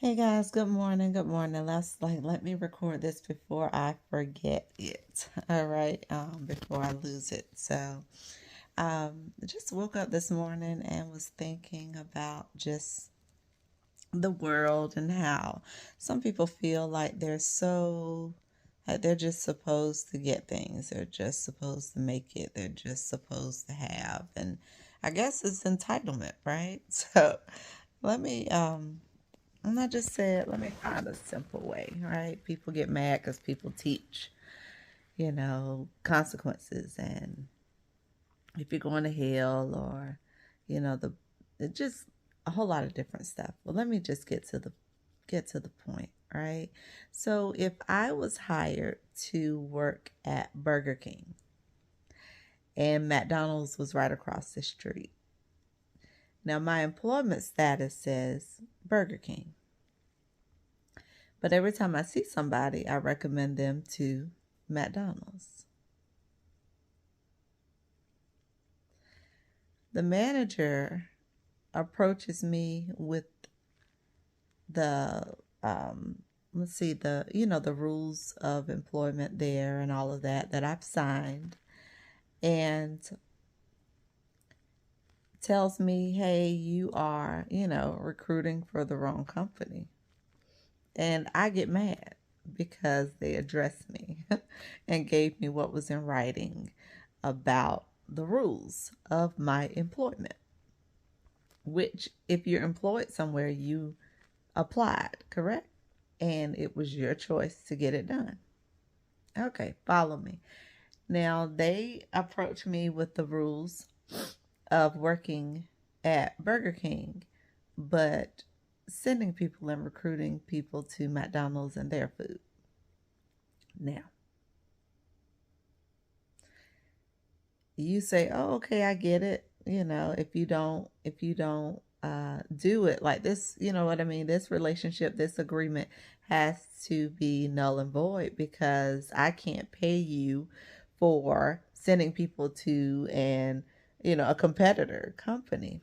Hey guys, good morning. Good morning. Let me record this before I forget it. All right, before I lose it. Just woke up this morning and was thinking about just the world and how some people feel like they're just supposed to get things. They're just supposed to make it. They're just supposed to have, and I guess it's entitlement, right? So let me and I just said, let me find a simple way, right? People get mad because people teach, consequences, and if you're going to hell, or, the it just a whole lot of different stuff. Well, let me just get to the point, right? So if I was hired to work at Burger King and McDonald's was right across the street, now my employment status says Burger King. But every time I see somebody, I recommend them to McDonald's. The manager approaches me with the let's see, the rules of employment there and all of that I've signed, and tells me, "Hey, you are, recruiting for the wrong company." And I get mad because they addressed me and gave me what was in writing about the rules of my employment, which, if you're employed somewhere, you applied, correct? And it was your choice to get it done. Okay, follow me. Now, they approached me with the rules of working at Burger King, but sending people and recruiting people to McDonald's and their food. Now, you say, "Oh, okay, I get it." If you don't do it like this, you know what I mean? This relationship, this agreement has to be null and void because I can't pay you for sending people to a competitor company.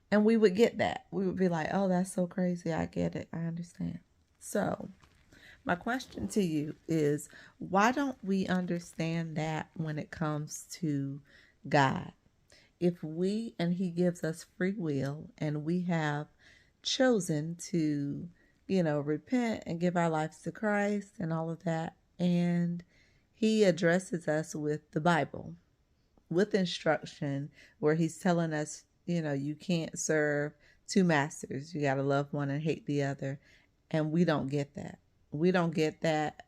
And we would get that. We would be like, "Oh, that's so crazy. I get it. I understand." So, my question to you is, why don't we understand that when it comes to God? If we and He gives us free will and we have chosen to, repent and give our lives to Christ and all of that, and He addresses us with the Bible, with instruction, where He's telling us, you can't serve two masters. You got to love one and hate the other. And we don't get that. We don't get that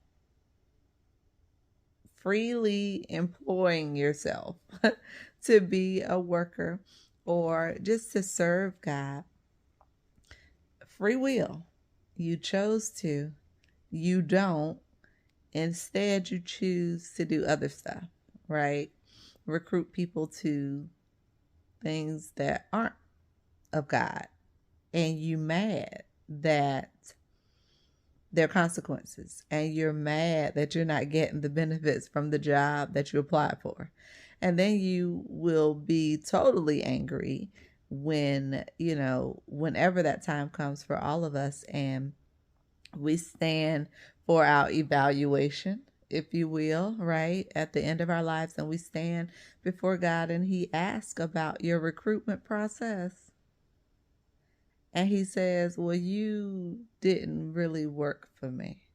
freely employing yourself to be a worker or just to serve God. Free will. You chose to. You don't. Instead, you choose to do other stuff, right? Recruit people to things that aren't of God. And you mad that there are consequences, and you're mad that you're not getting the benefits from the job that you applied for. And then you will be totally angry when, whenever that time comes for all of us and we stand for our evaluation, if you will, right, at the end of our lives, and we stand before God and He asks about your recruitment process. And He says, "Well, you didn't really work for me.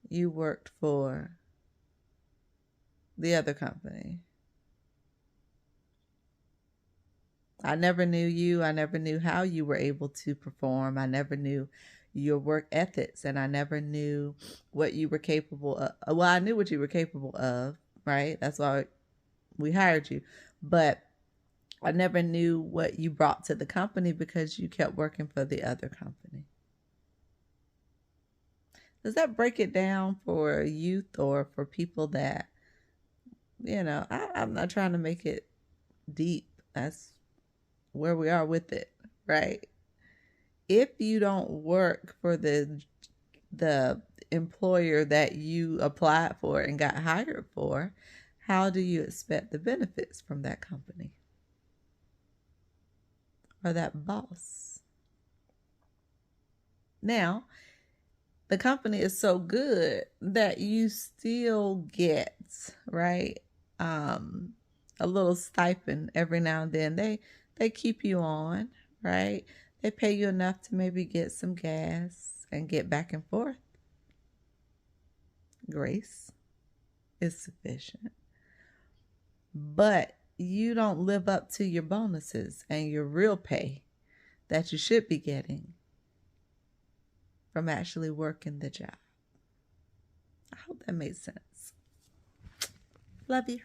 You worked for the other company. I never knew you. I never knew how you were able to perform. I never knew your work ethics, and I never knew what you were capable of. Well, I knew what you were capable of, right? That's why we hired you. But I never knew what you brought to the company because you kept working for the other company." Does that break it down for youth or for people that, I'm not trying to make it deep. That's where we are with it, right? If you don't work for the employer that you applied for and got hired for, how do you expect the benefits from that company or that boss? Now, the company is so good that you still get, right? Um, a little stipend every now and then. They keep you on, right? They pay you enough to maybe get some gas and get back and forth. Grace is sufficient. But you don't live up to your bonuses and your real pay that you should be getting from actually working the job. I hope that made sense. Love you.